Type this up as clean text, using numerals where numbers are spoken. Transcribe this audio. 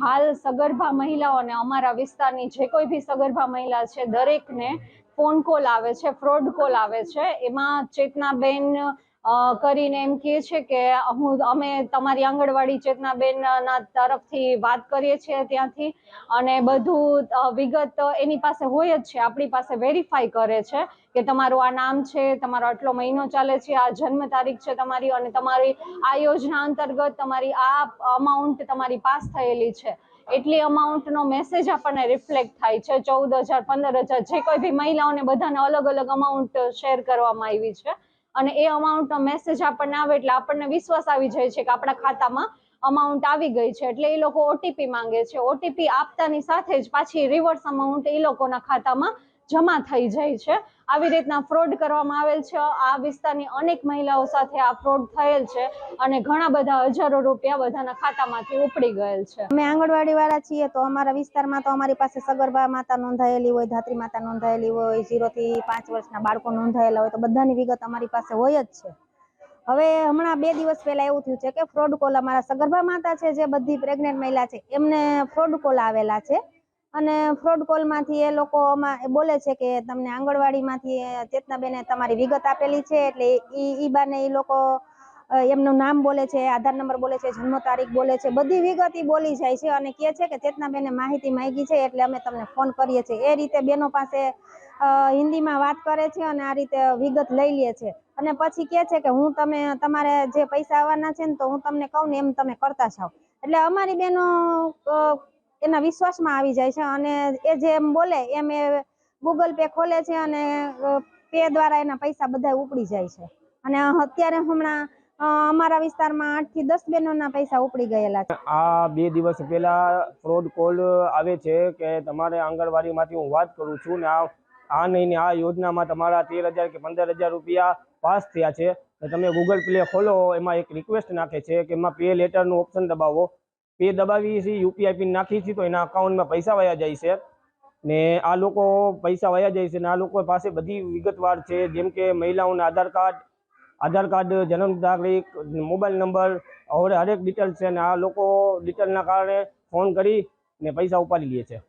હાલ સગર્ભા મહિલાઓને અમારા વિસ્તારની જે કોઈ બી સગર્ભા મહિલા છે દરેકને ફોન કોલ આવે છે, ફ્રોડ કોલ આવે છે। એમાં ચેતનાબેન કરીને એમ કહે છે કે અમે તમારી આંગણવાડી ચેતનાબેન ના તરફથી વાત કરીએ છીએ ત્યાંથી, અને બધું વિગત એની પાસે હોય જ છે, આપણી પાસે વેરીફાઈ કરે છે કે તમારું આ નામ છે, તમારો આટલો મહિનો ચાલે છે, આ જન્મ તારીખ છે તમારી, અને તમારી આ યોજના અંતર્ગત તમારી આ અમાઉન્ટ તમારી પાસ થયેલી છે। એટલી અમાઉન્ટનો મેસેજ આપણને રિફ્લેક્ટ થાય છે। 14,000 15,000 જે કોઈ બી મહિલાઓને બધાને અલગ અલગ અમાઉન્ટ શેર કરવામાં આવી છે, અને એ અમાઉન્ટનો મેસેજ આપણને આવે એટલે આપણને વિશ્વાસ આવી જાય છે કે આપણા ખાતામાં અમાઉન્ટ આવી ગઈ છે। એટલે એ લોકો ઓટીપી માંગે છે, ઓટીપી આપતાની સાથે જ પાછી રિવર્સ અમાઉન્ટ એ લોકોના ખાતામાં જમા થઈ જાય છે। આવી રીતના ફ્રોડ કરવામાં આવેલ છે। આ વિસ્તારની અનેક મહિલાઓ સાથે આ ફ્રોડ થયેલ છે, અને ઘણા બધા હજારો રૂપિયા બધાના ખાતામાંથી ઉપડી ગયેલ છે। અમે આંગણવાડી વાળા છીએ તો અમારા વિસ્તારમાં તો અમારી પાસે સગર્ભા માતા નોંધાયેલી હોય, ધાત્રી માતા નોંધાયેલી હોય, 0 થી 5 વર્ષના બાળકો નોંધાયેલા હોય, તો બધાની વિગત અમારી પાસે હોય જ છે। હવે હમણાં 2 દિવસ પહેલા એવું થયું છે કે ફ્રોડ કોલ, અમારા સગર્ભા માતા છે જે બધી પ્રેગ્નેન્ટ મહિલા છે એમને ફ્રોડ કોલ આવેલા છે, અને ફ્રોડ કોલમાંથી એ લોકો બોલે છે કે તમને આંગણવાડીમાંથી ચેતનાબેને તમારી વિગત આપેલી છે, એટલે ઈ બાને એ લોકો એમનું નામ બોલે છે, આધાર નંબર બોલે છે, જન્મ તારીખ બોલે છે, બધી વિગત ઈ બોલી જાય છે, અને કહે છે કે ચેતનાબેને માહિતી માંગી છે એટલે અમે તમને ફોન કરીએ છીએ। એ રીતે બેનો પાસે હિન્દીમાં વાત કરે છે અને આ રીતે વિગત લઈ લે છે, અને પછી કહે છે કે હું તમારે જે પૈસા આવવાના છે ને તો હું તમને કહું ને એમ તમે કરતા જાઓ। એટલે અમારી બેનો એના વિશ્વાસમાં આવી જાય છે, અને એ જેમ બોલે એમ એ ગૂગલ પે ખોલે છે અને પે દ્વારા એના પૈસા બધા ઉપડી જાય છે। અને અત્યારે હમણાં અમારા વિસ્તારમાં 8 થી 10 બહેનોના પૈસા ઉપડી ગયેલા છે। આ 2 દિવસ પહેલા ફ્રોડ કોલ આવે છે કે તમારે આંગણવાડીમાંથી હું વાત કરું છું ને આ નહીં આ યોજનામાં તમારા 13,000 કે 15,000 રૂપિયા પાસ થયા છે, તમે ગૂગલ પ્લે ખોલો, એમાં એક રિક્વેસ્ટ નાખે છે કે એમાં પે લેટરનું ઓપ્શન દબાવો, પે દબાવી છે, યુપીઆઈ પિન નાખી છે તો એના અકાઉન્ટમાં પૈસા વયા જાય છે, ને આ લોકો પૈસા વયા જાય છે ને આ લોકો પાસે બધી વિગતવાર છે, જેમ કે મહિલાઓના આધાર કાર્ડ, જન્મ તારીખ, મોબાઈલ નંબર, હરેક ડિટેલ છે, ને આ લોકો ડિટેલના કારણે ફોન કરી ને પૈસા ઉપાડી લે છે।